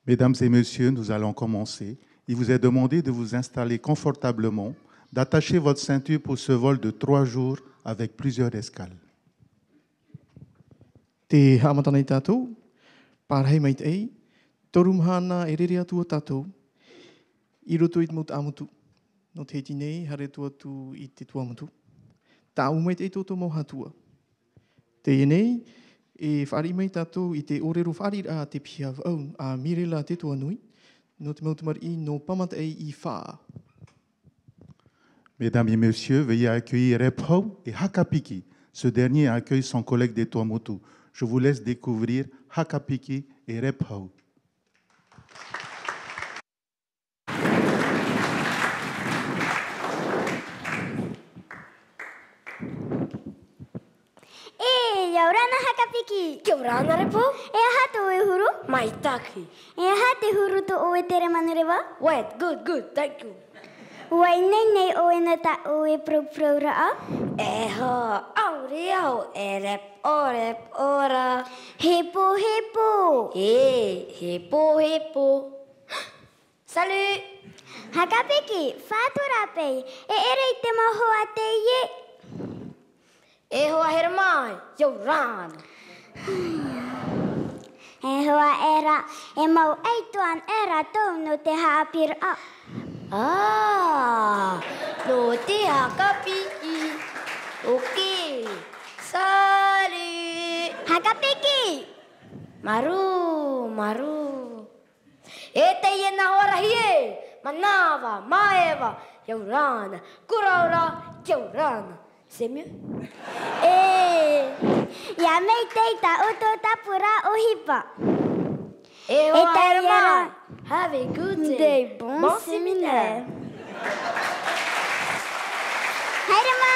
Mesdames et messieurs, nous allons commencer. Il vous est demandé de vous installer confortablement, d'attacher votre ceinture pour ce vol de 3 jours avec plusieurs escales. Te haamatana I tātou, pārhei mai te ei, torumhana e rere atua tātou, I roto I te mauta amutu, no te heti nei, hare tua tu I te tua amutu. Tā umai te ei tōtou mau hatua. Te nei, e whaari mai tātou I te orero whaari a te pia au, a mirela te tua nui, no te mauta mari no pamata ei I whaa. Mesdames et messieurs, veuillez accueillir Rephau et Hakapiki. Ce dernier accueille son collègue des Tuamotu. Je vous laisse découvrir Hakapiki et Rephau. Yaurana Hakapiki. Kia ora ana Rephau. E aha te oe huru? Mai taki. E aha te huru to oe tere manurewa? Wait, good, thank you. Wai nei oe na ta oe prau raa? E ha, aure au, e rep ora. Hepo. Hepo. Salut. Hakapiki, whātura pei. E ere I te maho a te ie. E hoa hera mai, Yaurana. E hoa era, e mau eituan era tau no te haapir a. No te Hakapiki. Ok. Salut. Hakapiki! Maru. E te ie na horahi e. Manawa, Maeva, Yaurana. Kuraura, Yaurana. C'est mieux? Ia mei teita o tō tapura o hipa. E hoa hera mai. mai. Have a good day. Bon séminaire. Haere mai!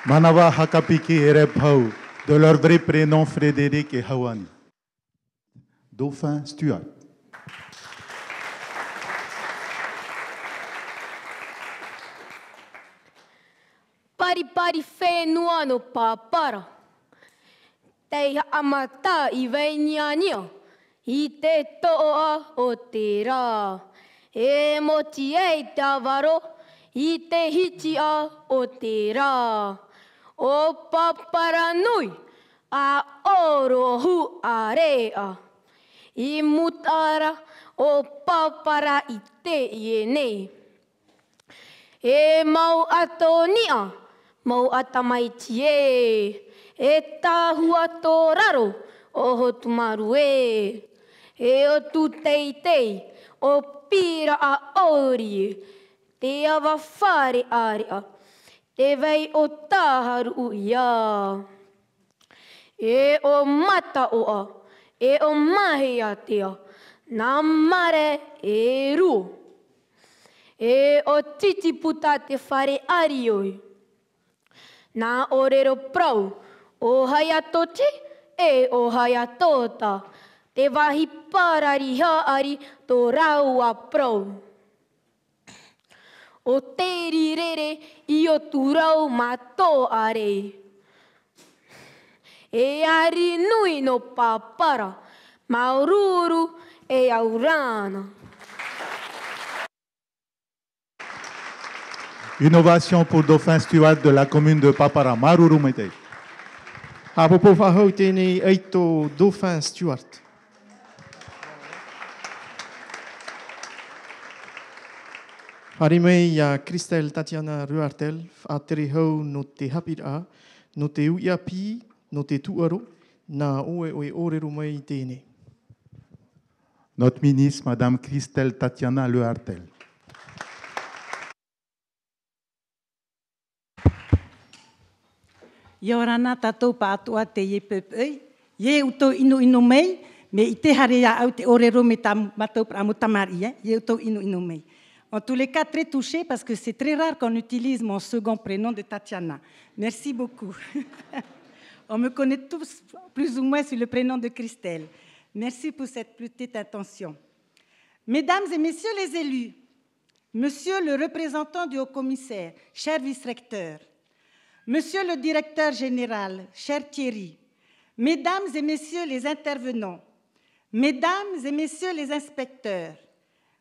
Manawa, Hakapiki et Rephau, de leur vrai prénom Frédéric et Hawani. Dauphin Stuart. Pari whenua no pāpara. Tei amata I weiniania, I te toa o te rā. E moti ei te awaro, I te hiti a o te rā. O papara nui, a oro hu a rea. I mutara o papara I te ie nei. E mau ato nia, mau atamaiti e tahua tō raro o hotu maru e. E o tu teitei, o pira a ori, te awa whare area, te vei o tāharu ia. E o mata oa, e o mahi atea, nā mare e ruo. E o titiputa te whare arioi. Nā orero prau, o hayatoti e o hayatota, te wahi parari haari tō rau a prau. O te rirere I o tūrau mato are. E ari nui no papara, maururu e Yaurana. Une ovation pour Dauphin Stuart de la commune de Papara, Maruru Metei. Hapopo whahau tēnei eito Dauphin Stuart. Whare mai a Christelle Tatiana Ruartel, whātere hau no te hapira, no te uia pi, no te tuaro, nā oe orero mai tēnei. Notre ministre, Madame Christelle Tatiana Lehartel. Ia ora nā tātou pātua te ie pēpei, ie uto inu mei, me I te hare au te orero me tā matou pramu tamari, ie uto inu mei. En tous les cas, très touchée parce que c'est très rare qu'on utilise mon second prénom de Tatiana. Merci beaucoup. On me connaît tous plus ou moins sur le prénom de Christelle. Merci pour cette petite attention. Mesdames et messieurs les élus, Monsieur le représentant du haut-commissaire, cher vice-recteur, Monsieur le directeur général, cher Thierry, Mesdames et Messieurs les intervenants, Mesdames et Messieurs les inspecteurs,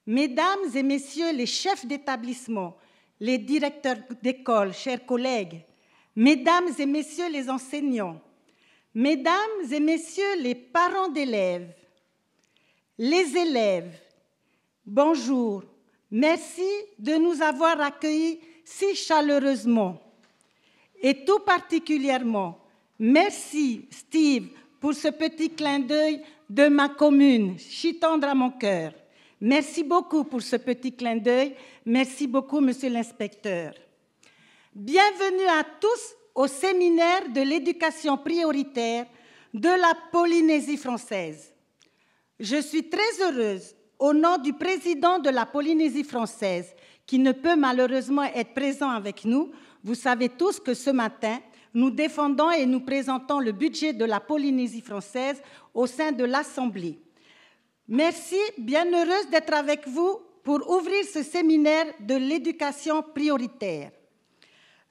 Mesdames et Messieurs les chefs d'établissement, les directeurs d'école, chers collègues, Mesdames et Messieurs les enseignants, Mesdames et Messieurs les parents d'élèves, les élèves, bonjour, merci de nous avoir accueillis si chaleureusement. Et tout particulièrement, merci Steve pour ce petit clin d'œil de ma commune, si tendre à mon cœur. Merci beaucoup pour ce petit clin d'œil. Merci beaucoup, monsieur l'inspecteur. Bienvenue à tous au séminaire de l'éducation prioritaire de la Polynésie française. Je suis très heureuse, au nom du président de la Polynésie française, qui ne peut malheureusement être présent avec nous. Vous savez tous que ce matin, nous défendons et nous présentons le budget de la Polynésie française au sein de l'Assemblée. Merci, bien heureuse d'être avec vous pour ouvrir ce séminaire de l'éducation prioritaire.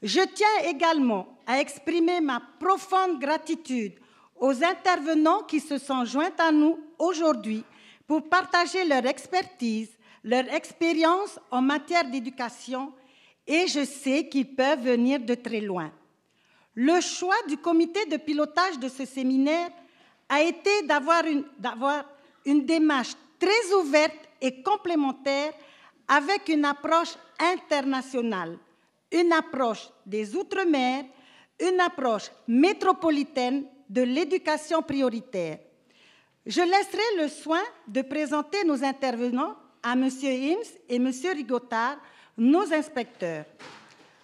Je tiens également à exprimer ma profonde gratitude aux intervenants qui se sont joints à nous aujourd'hui pour partager leur expertise, leur expérience en matière d'éducation, et je sais qu'ils peuvent venir de très loin. Le choix du comité de pilotage de ce séminaire a été d'avoir une démarche très ouverte et complémentaire avec une approche internationale, une approche des Outre-mer, une approche métropolitaine de l'éducation prioritaire. Je laisserai le soin de présenter nos intervenants à M. Hims et M. Rigotard, nos inspecteurs.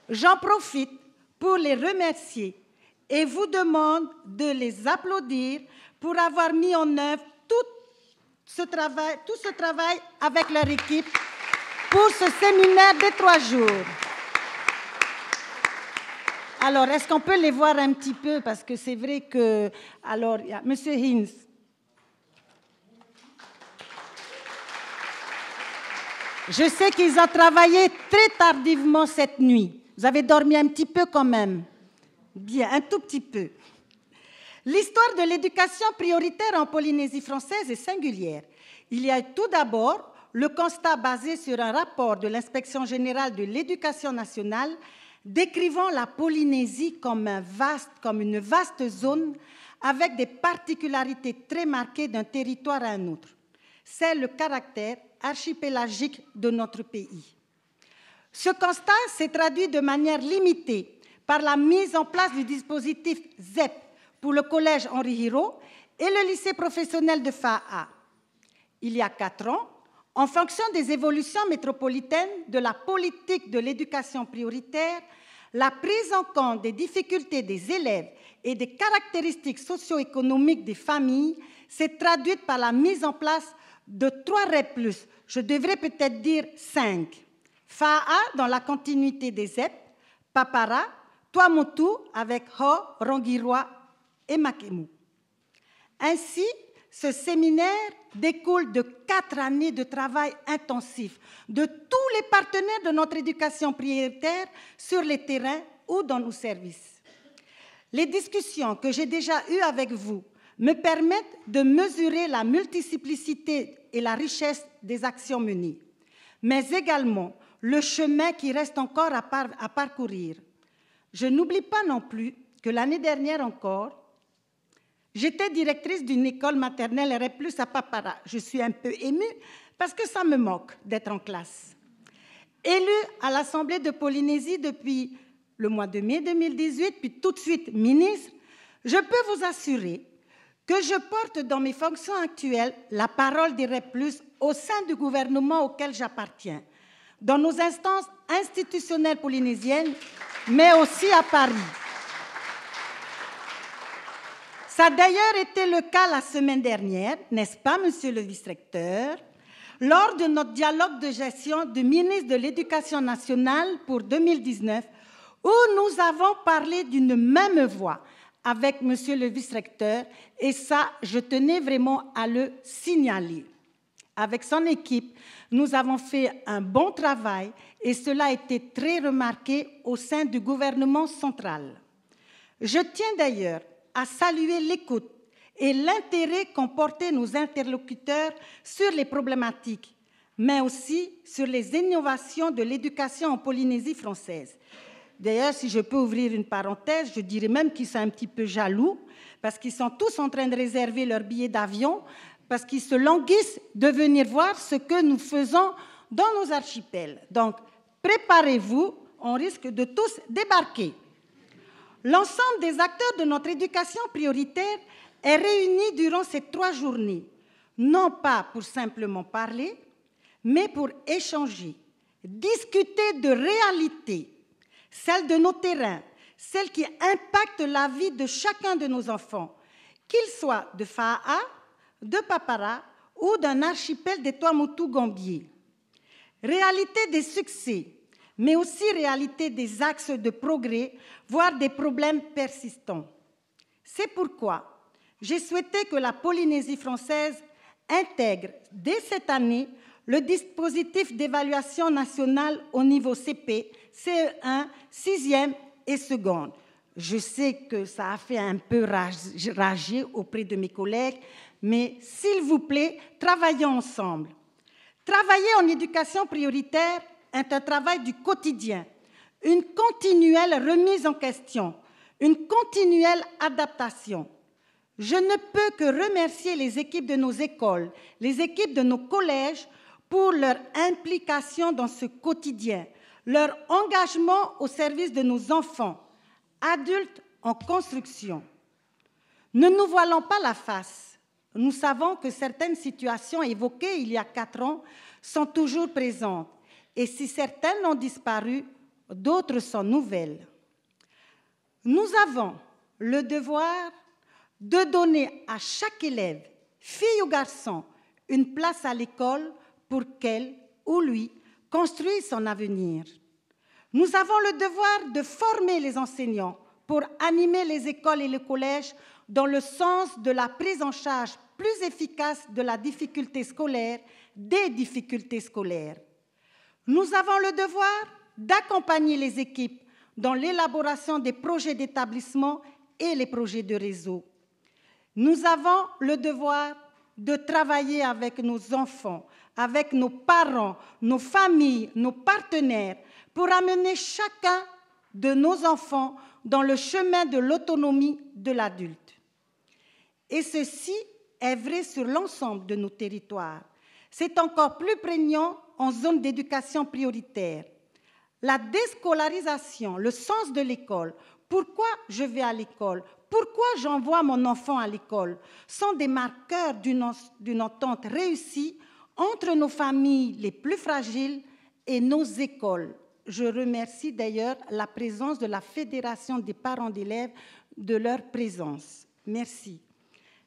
J'en profite pour les remercier et vous demande de les applaudir pour avoir mis en œuvre tout ce travail avec leur équipe pour ce séminaire de 3 jours. Alors, est-ce qu'on peut les voir un petit peu? Parce que c'est vrai que... Alors, il y a M. Hims. Je sais qu'ils ont travaillé très tardivement cette nuit. Vous avez dormi un petit peu quand même. Bien, un tout petit peu. L'histoire de l'éducation prioritaire en Polynésie française est singulière. Il y a tout d'abord le constat basé sur un rapport de l'Inspection générale de l'éducation nationale décrivant la Polynésie comme une vaste zone avec des particularités très marquées d'un territoire à un autre. C'est le caractère archipélagique de notre pays. Ce constat s'est traduit de manière limitée par la mise en place du dispositif ZEP pour le collège Henri Hiro et le lycée professionnel de Fa'a. Il y a 4 ans, en fonction des évolutions métropolitaines de la politique de l'éducation prioritaire, la prise en compte des difficultés des élèves et des caractéristiques socio-économiques des familles s'est traduite par la mise en place de 3 REP+, je devrais peut-être dire 5. Fa'a dans la continuité des ZEP, Papara, Tuamotu avec Ho, Rongiroa et Makemu. Ainsi, ce séminaire découle de 4 années de travail intensif de tous les partenaires de notre éducation prioritaire sur les terrains ou dans nos services. Les discussions que j'ai déjà eues avec vous me permettent de mesurer la multiplicité et la richesse des actions menées, mais également le chemin qui reste encore à parcourir. Je n'oublie pas non plus que l'année dernière encore, j'étais directrice d'une école maternelle REP+ à Papara. Je suis un peu émue parce que ça me moque d'être en classe. Élue à l'Assemblée de Polynésie depuis le mois de mai 2018, puis tout de suite ministre, je peux vous assurer que je porte dans mes fonctions actuelles la parole des REP+, au sein du gouvernement auquel j'appartiens, dans nos instances institutionnelles polynésiennes, mais aussi à Paris. Ça a d'ailleurs été le cas la semaine dernière, n'est-ce pas, monsieur le vice-recteur, lors de notre dialogue de gestion du ministre de l'Éducation nationale pour 2019, où nous avons parlé d'une même voix avec monsieur le vice-recteur, et ça, je tenais vraiment à le signaler. Avec son équipe, nous avons fait un bon travail et cela a été très remarqué au sein du gouvernement central. Je tiens d'ailleurs à saluer l'écoute et l'intérêt qu'ont porté nos interlocuteurs sur les problématiques, mais aussi sur les innovations de l'éducation en Polynésie française. D'ailleurs, si je peux ouvrir une parenthèse, je dirais même qu'ils sont un petit peu jaloux parce qu'ils sont tous en train de réserver leur billet d'avion parce qu'ils se languissent de venir voir ce que nous faisons dans nos archipels. Donc, préparez-vous, on risque de tous débarquer. L'ensemble des acteurs de notre éducation prioritaire est réuni durant ces 3 journées, non pas pour simplement parler, mais pour échanger, discuter de réalités, celles de nos terrains, celles qui impactent la vie de chacun de nos enfants, qu'ils soient de Fa'a, de Papara ou d'un archipel des Tuamotu-Gambier. Réalité des succès, mais aussi réalité des axes de progrès, voire des problèmes persistants. C'est pourquoi j'ai souhaité que la Polynésie française intègre dès cette année le dispositif d'évaluation nationale au niveau CP, CE1, 6e et seconde. Je sais que ça a fait un peu rager auprès de mes collègues, mais s'il vous plaît, travaillons ensemble. Travailler en éducation prioritaire est un travail du quotidien, une continuelle remise en question, une continuelle adaptation. Je ne peux que remercier les équipes de nos écoles, les équipes de nos collèges pour leur implication dans ce quotidien, leur engagement au service de nos enfants, adultes en construction. Ne nous voilons pas la face. Nous savons que certaines situations évoquées il y a 4 ans sont toujours présentes. Et si certaines ont disparu, d'autres sont nouvelles. Nous avons le devoir de donner à chaque élève, fille ou garçon, une place à l'école pour qu'elle ou lui construise son avenir. Nous avons le devoir de former les enseignants pour animer les écoles et les collèges dans le sens de la prise en charge plus efficace de la difficulté scolaire, des difficultés scolaires. Nous avons le devoir d'accompagner les équipes dans l'élaboration des projets d'établissement et les projets de réseau. Nous avons le devoir de travailler avec nos enfants, avec nos parents, nos familles, nos partenaires, pour amener chacun de nos enfants dans le chemin de l'autonomie de l'adulte. Et ceci est vrai sur l'ensemble de nos territoires. C'est encore plus prégnant en zone d'éducation prioritaire. La déscolarisation, le sens de l'école, pourquoi je vais à l'école, pourquoi j'envoie mon enfant à l'école, sont des marqueurs d'une entente réussie entre nos familles les plus fragiles et nos écoles. Je remercie d'ailleurs la présence de la Fédération des parents d'élèves de leur présence. Merci.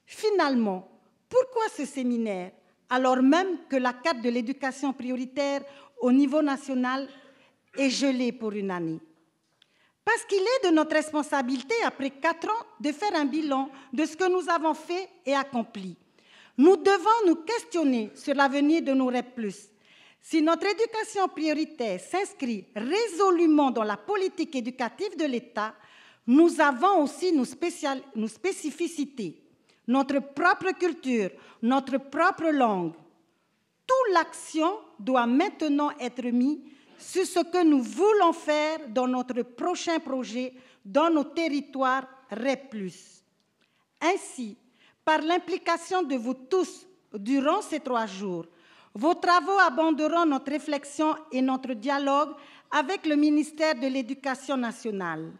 Finalement, pourquoi ce séminaire, alors même que la carte de l'éducation prioritaire au niveau national est gelée pour une année? Parce qu'il est de notre responsabilité, après 4 ans, de faire un bilan de ce que nous avons fait et accompli. Nous devons nous questionner sur l'avenir de nos REP+. Si notre éducation prioritaire s'inscrit résolument dans la politique éducative de l'État, nous avons aussi nos spécificités, notre propre culture, notre propre langue. Toute l'action doit maintenant être mise sur ce que nous voulons faire dans notre prochain projet, dans nos territoires REP+. Ainsi, par l'implication de vous tous durant ces 3 jours, vos travaux abonderont notre réflexion et notre dialogue avec le ministère de l'Éducation nationale.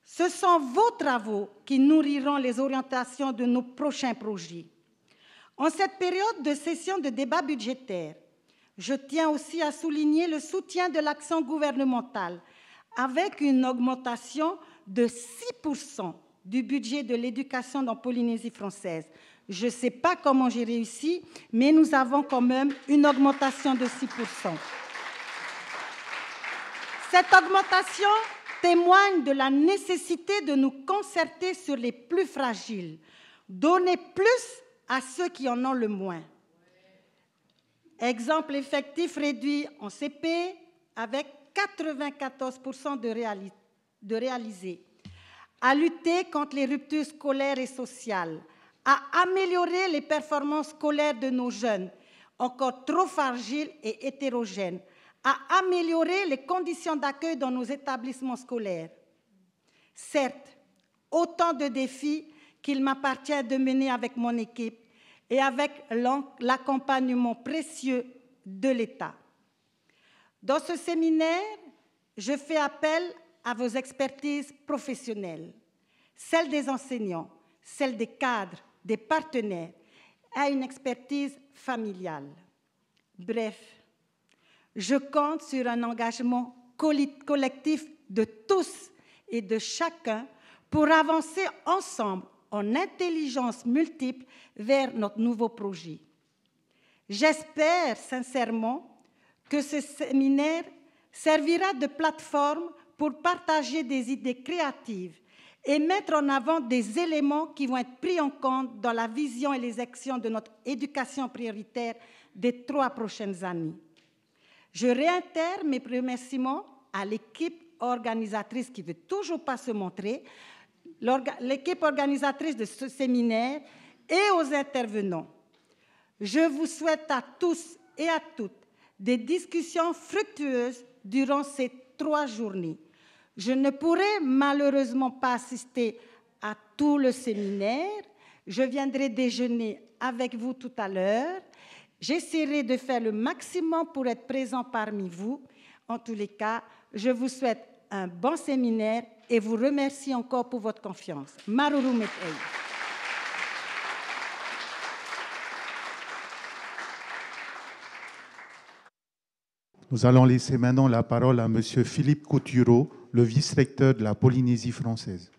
Ce sont vos travaux qui nourriront les orientations de nos prochains projets. En cette période de session de débat budgétaire, je tiens aussi à souligner le soutien de l'action gouvernementale avec une augmentation de 6% du budget de l'éducation dans Polynésie française. Je ne sais pas comment j'ai réussi, mais nous avons quand même une augmentation de 6%. Cette augmentation témoigne de la nécessité de nous concerter sur les plus fragiles, donner plus à ceux qui en ont le moins. Exemple effectif réduit en CP avec 94% de réalisés. À lutter contre les ruptures scolaires et sociales, à améliorer les performances scolaires de nos jeunes, encore trop fragiles et hétérogènes, à améliorer les conditions d'accueil dans nos établissements scolaires. Certes, autant de défis qu'il m'appartient de mener avec mon équipe et avec l'accompagnement précieux de l'État. Dans ce séminaire, je fais appel à vos expertises professionnelles, celles des enseignants, celles des cadres, des partenaires, à une expertise familiale. Bref, je compte sur un engagement collectif de tous et de chacun pour avancer ensemble en intelligence multiple vers notre nouveau projet. J'espère sincèrement que ce séminaire servira de plateforme pour partager des idées créatives et mettre en avant des éléments qui vont être pris en compte dans la vision et les actions de notre éducation prioritaire des 3 prochaines années. Je réitère mes remerciements à l'équipe organisatrice qui ne veut toujours pas se montrer, l'équipe organisatrice de ce séminaire et aux intervenants. Je vous souhaite à tous et à toutes des discussions fructueuses durant ces 3 journées. Je ne pourrai malheureusement pas assister à tout le séminaire. Je viendrai déjeuner avec vous tout à l'heure. J'essaierai de faire le maximum pour être présent parmi vous. En tous les cas, je vous souhaite un bon séminaire et vous remercie encore pour votre confiance. Maruru Metei. Nous allons laisser maintenant la parole à M. Philippe Coutureau, le vice-recteur de la Polynésie française.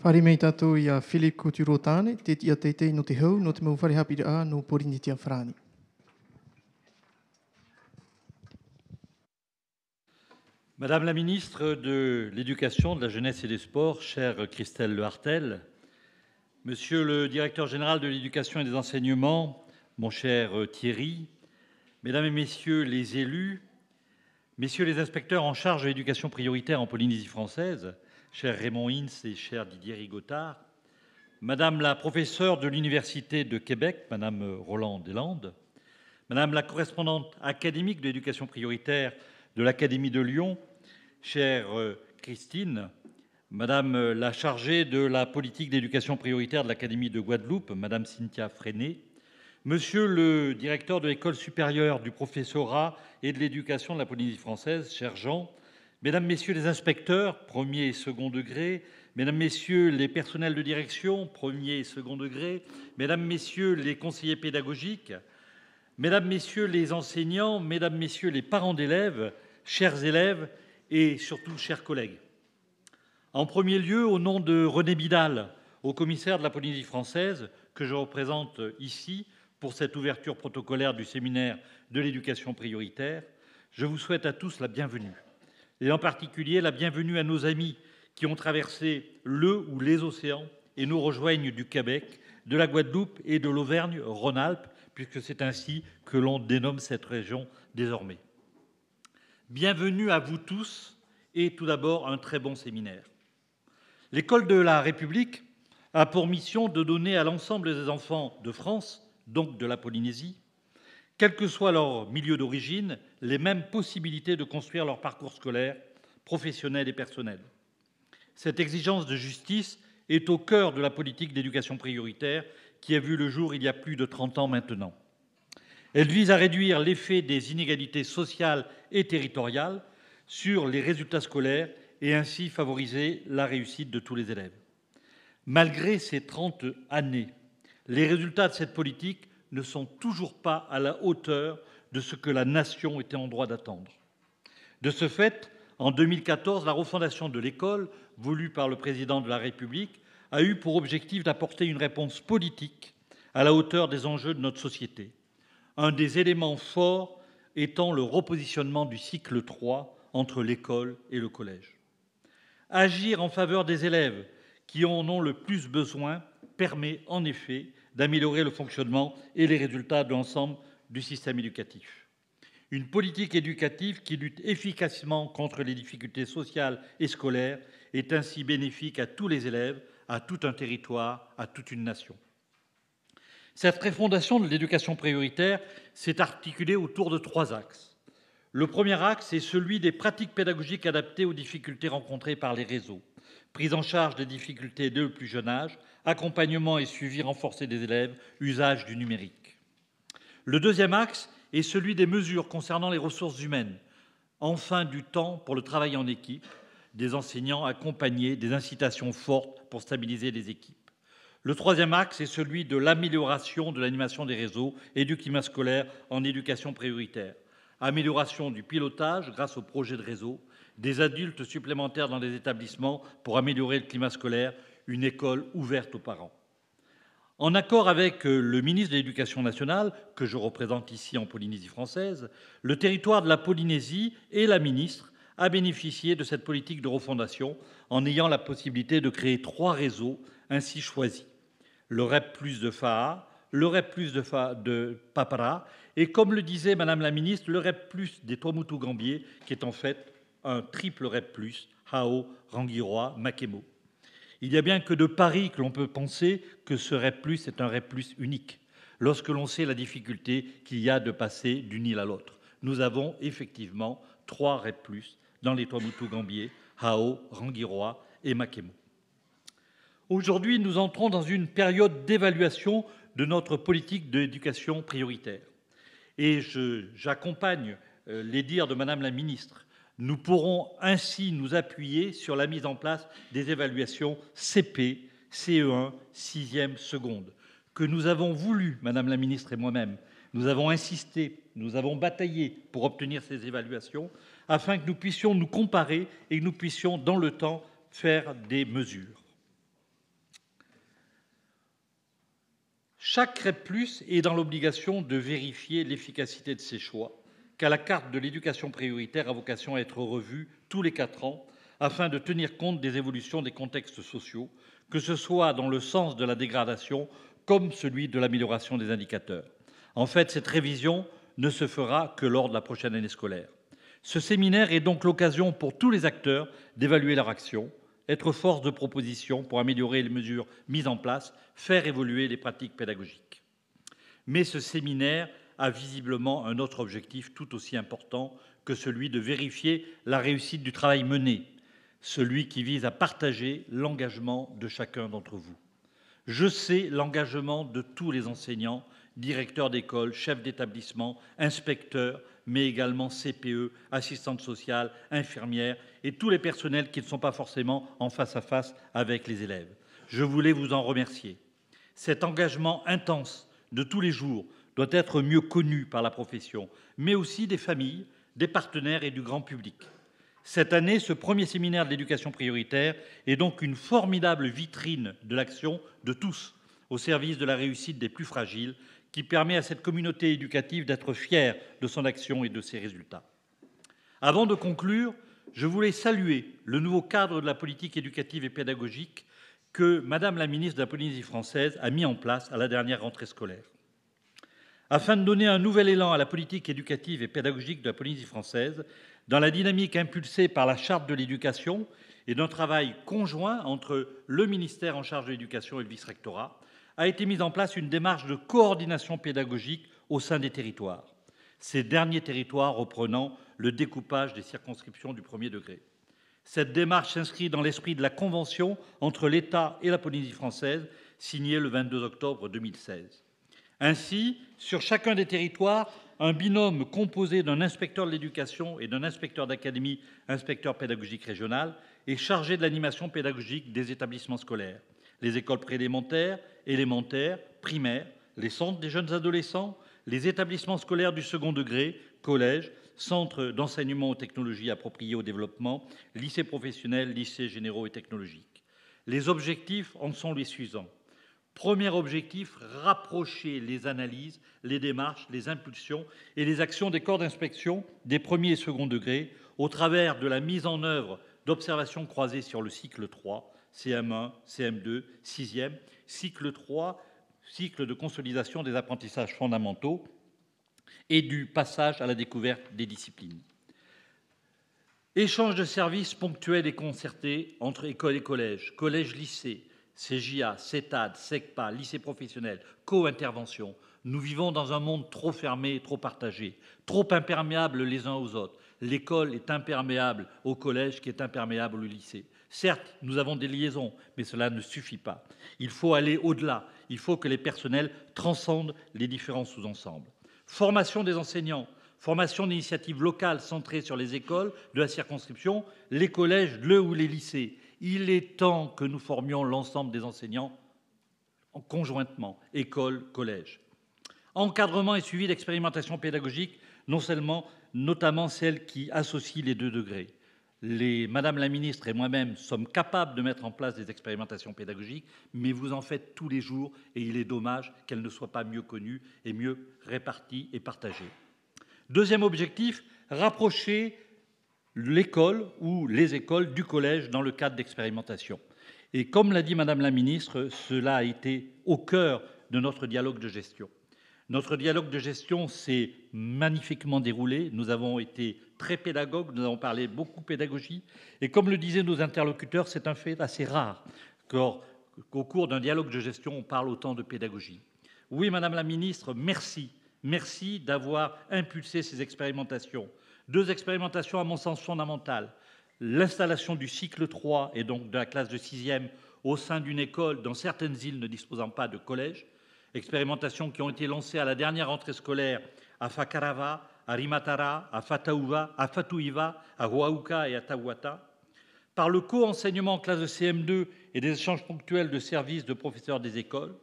Whare tatou ia Philippe Coutureau tāne, te tia teitei no te hau, no te mau whare hapi a no Polynesia Frani. Madame la ministre de l'Éducation, de la Jeunesse et des Sports, chère Christelle Lehartel, Monsieur le directeur général de l'Éducation et des Enseignements, mon cher Thierry, Mesdames et Messieurs les élus, Messieurs les inspecteurs en charge de l'éducation prioritaire en Polynésie française, cher Raymond Ince et cher Didier Rigotard, Madame la professeure de l'Université de Québec, Madame Roland Deslandes, Madame la correspondante académique de l'éducation prioritaire de l'Académie de Lyon, chère Christine, Madame la chargée de la politique d'éducation prioritaire de l'Académie de Guadeloupe, Madame Cynthia Freinet, Monsieur le directeur de l'École supérieure du professorat et de l'éducation de la Polynésie française, cher Jean, Mesdames, Messieurs les inspecteurs, premier et second degré, Mesdames, Messieurs les personnels de direction, premier et second degré, Mesdames, Messieurs les conseillers pédagogiques, Mesdames, Messieurs les enseignants, Mesdames, Messieurs les parents d'élèves, chers élèves et surtout chers collègues. En premier lieu, au nom de René Bidal, haut commissaire de la Polynésie française, que je représente ici pour cette ouverture protocolaire du séminaire de l'éducation prioritaire, je vous souhaite à tous la bienvenue. Et en particulier la bienvenue à nos amis qui ont traversé le ou les océans et nous rejoignent du Québec, de la Guadeloupe et de l'Auvergne-Rhône-Alpes, puisque c'est ainsi que l'on dénomme cette région désormais. Bienvenue à vous tous et tout d'abord un très bon séminaire. L'École de la République a pour mission de donner à l'ensemble des enfants de France, donc de la Polynésie, quel que soit leur milieu d'origine, les mêmes possibilités de construire leur parcours scolaire, professionnel et personnel. Cette exigence de justice est au cœur de la politique d'éducation prioritaire qui a vu le jour il y a plus de 30 ans maintenant. Elle vise à réduire l'effet des inégalités sociales et territoriales sur les résultats scolaires et ainsi favoriser la réussite de tous les élèves. Malgré ces 30 années, les résultats de cette politique ne sont toujours pas à la hauteur de ce que la nation était en droit d'attendre. De ce fait, en 2014, la refondation de l'école, voulue par le président de la République, a eu pour objectif d'apporter une réponse politique à la hauteur des enjeux de notre société. Un des éléments forts étant le repositionnement du cycle 3 entre l'école et le collège. Agir en faveur des élèves qui en ont le plus besoin permet en effet d'améliorer le fonctionnement et les résultats de l'ensemble du système éducatif. Une politique éducative qui lutte efficacement contre les difficultés sociales et scolaires est ainsi bénéfique à tous les élèves, à tout un territoire, à toute une nation. Cette refondation de l'éducation prioritaire s'est articulée autour de 3 axes. Le premier axe est celui des pratiques pédagogiques adaptées aux difficultés rencontrées par les réseaux. Prise en charge des difficultés dès le plus jeune âge, accompagnement et suivi renforcé des élèves, usage du numérique. Le deuxième axe est celui des mesures concernant les ressources humaines. Enfin du temps pour le travail en équipe, des enseignants accompagnés, des incitations fortes pour stabiliser les équipes. Le troisième axe est celui de l'amélioration de l'animation des réseaux et du climat scolaire en éducation prioritaire. Amélioration du pilotage grâce au projet de réseau, des adultes supplémentaires dans les établissements pour améliorer le climat scolaire, une école ouverte aux parents. En accord avec le ministre de l'Éducation nationale, que je représente ici en Polynésie française, le territoire de la Polynésie et la ministre a bénéficié de cette politique de refondation en ayant la possibilité de créer 3 réseaux ainsi choisis. Le REP+ de Faa, le REP+ de Papara et, comme le disait Madame la ministre, le REP+ des Tuamotu-Gambier, qui est en fait un triple REP+, Hao, Rangiroa, Makemo. Il n'y a bien que de Paris que l'on peut penser que ce REP+ est un REP+ unique, lorsque l'on sait la difficulté qu'il y a de passer d'une île à l'autre. Nous avons effectivement 3 REP+, dans les Tuamotu-Gambier, Hao, Rangiroa et Makemo. Aujourd'hui, nous entrons dans une période d'évaluation de notre politique d'éducation prioritaire. Et j'accompagne les dires de Madame la ministre. Nous pourrons ainsi nous appuyer sur la mise en place des évaluations CP, CE1, 6e, seconde, que nous avons voulu, Madame la ministre et moi-même. Nous avons insisté, nous avons bataillé pour obtenir ces évaluations afin que nous puissions nous comparer et que nous puissions, dans le temps, faire des mesures. Chaque REP+ est dans l'obligation de vérifier l'efficacité de ses choix, car la carte de l'éducation prioritaire a vocation à être revue tous les 4 ans afin de tenir compte des évolutions des contextes sociaux, que ce soit dans le sens de la dégradation comme celui de l'amélioration des indicateurs. En fait, cette révision ne se fera que lors de la prochaine année scolaire. Ce séminaire est donc l'occasion pour tous les acteurs d'évaluer leur action, être force de proposition pour améliorer les mesures mises en place, faire évoluer les pratiques pédagogiques. Mais ce séminaire a visiblement un autre objectif tout aussi important que celui de vérifier la réussite du travail mené, celui qui vise à partager l'engagement de chacun d'entre vous. Je sais l'engagement de tous les enseignants, directeurs d'école, chefs d'établissement, inspecteurs, mais également CPE, assistantes sociales, infirmières et tous les personnels qui ne sont pas forcément en face à face avec les élèves. Je voulais vous en remercier. Cet engagement intense de tous les jours doit être mieux connu par la profession, mais aussi des familles, des partenaires et du grand public. Cette année, ce premier séminaire de l'éducation prioritaire est donc une formidable vitrine de l'action de tous au service de la réussite des plus fragiles, qui permet à cette communauté éducative d'être fière de son action et de ses résultats. Avant de conclure, je voulais saluer le nouveau cadre de la politique éducative et pédagogique que Madame la ministre de la Polynésie française a mis en place à la dernière rentrée scolaire. Afin de donner un nouvel élan à la politique éducative et pédagogique de la Polynésie française, dans la dynamique impulsée par la Charte de l'éducation et d'un travail conjoint entre le ministère en charge de l'éducation et le vice-rectorat, a été mise en place une démarche de coordination pédagogique au sein des territoires, ces derniers territoires reprenant le découpage des circonscriptions du premier degré. Cette démarche s'inscrit dans l'esprit de la convention entre l'État et la Polynésie française, signée le 22 octobre 2016. Ainsi, sur chacun des territoires, un binôme composé d'un inspecteur de l'éducation et d'un inspecteur d'académie, inspecteur pédagogique régional, est chargé de l'animation pédagogique des établissements scolaires. Les écoles préélémentaires, élémentaires, primaires, les centres des jeunes adolescents, les établissements scolaires du second degré, collèges, centres d'enseignement aux technologies appropriées au développement, lycées professionnels, lycées généraux et technologiques. Les objectifs en sont les suivants. Premier objectif, rapprocher les analyses, les démarches, les impulsions et les actions des corps d'inspection des premiers et second degrés au travers de la mise en œuvre d'observations croisées sur le cycle 3, CM1, CM2, 6e, cycle 3, cycle de consolidation des apprentissages fondamentaux, et du passage à la découverte des disciplines. Échange de services ponctuels et concertés entre écoles et collèges, collèges-lycées, CJA, CETAD, SECPA, lycées professionnels, co-intervention. Nous vivons dans un monde trop fermé et trop partagé, trop imperméable les uns aux autres. L'école est imperméable au collège qui est imperméable au lycée. Certes, nous avons des liaisons, mais cela ne suffit pas. Il faut aller au-delà. Il faut que les personnels transcendent les différents sous-ensembles. Formation des enseignants, formation d'initiatives locales centrées sur les écoles de la circonscription, les collèges, ou les lycées. Il est temps que nous formions l'ensemble des enseignants conjointement, école, collège. Encadrement et suivi d'expérimentation pédagogique, notamment celles qui associent les 2 degrés. Madame la ministre et moi-même sommes capables de mettre en place des expérimentations pédagogiques, mais vous en faites tous les jours et il est dommage qu'elles ne soient pas mieux connues et mieux réparties et partagées. Deuxième objectif, rapprocher l'école ou les écoles du collège dans le cadre d'expérimentation. Et comme l'a dit Madame la ministre, cela a été au cœur de notre dialogue de gestion. Notre dialogue de gestion s'est magnifiquement déroulé. Nous avons été très pédagogues, nous avons parlé beaucoup pédagogie. Et comme le disaient nos interlocuteurs, c'est un fait assez rare qu'au cours d'un dialogue de gestion, on parle autant de pédagogie. Oui, Madame la ministre, merci. Merci d'avoir impulsé ces expérimentations. 2 expérimentations à mon sens fondamentales. L'installation du cycle 3 et donc de la classe de 6e au sein d'une école dans certaines îles ne disposant pas de collège. Expérimentations qui ont été lancées à la dernière rentrée scolaire à Fakarava, à Rimatara, à Fatouiva, à Huauca et à Tawata. Par le co-enseignement en classe de CM2 et des échanges ponctuels de services de professeurs des écoles,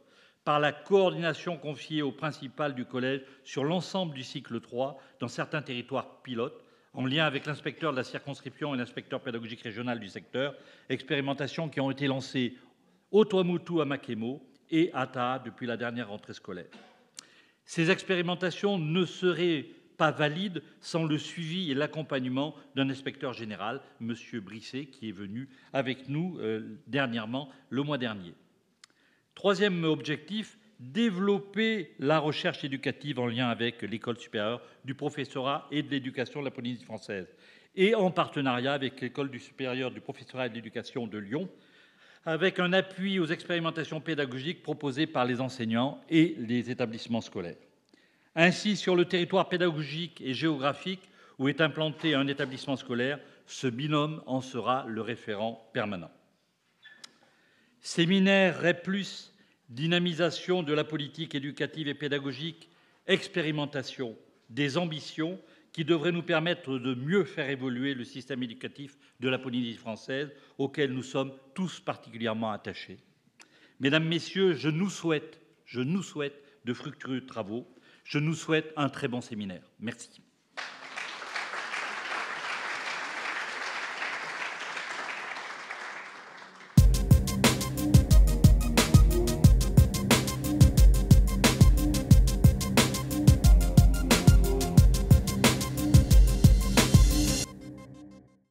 par la coordination confiée au principal du collège sur l'ensemble du cycle 3 dans certains territoires pilotes, en lien avec l'inspecteur de la circonscription et l'inspecteur pédagogique régional du secteur, expérimentations qui ont été lancées au Tuamotu à Makemo et à Taha depuis la dernière rentrée scolaire. Ces expérimentations ne seraient pas valides sans le suivi et l'accompagnement d'un inspecteur général, M. Brisset, qui est venu avec nous dernièrement, le mois dernier. Troisième objectif, développer la recherche éducative en lien avec l'École supérieure du professorat et de l'éducation de la Polynésie française et en partenariat avec l'École supérieure du professorat et de l'éducation de Lyon, avec un appui aux expérimentations pédagogiques proposées par les enseignants et les établissements scolaires. Ainsi, sur le territoire pédagogique et géographique où est implanté un établissement scolaire, ce binôme en sera le référent permanent. Séminaire REP+, dynamisation de la politique éducative et pédagogique, expérimentation, des ambitions qui devraient nous permettre de mieux faire évoluer le système éducatif de la Polynésie française, auquel nous sommes tous particulièrement attachés. Mesdames, Messieurs, je nous souhaite de fructueux travaux, je nous souhaite un très bon séminaire. Merci.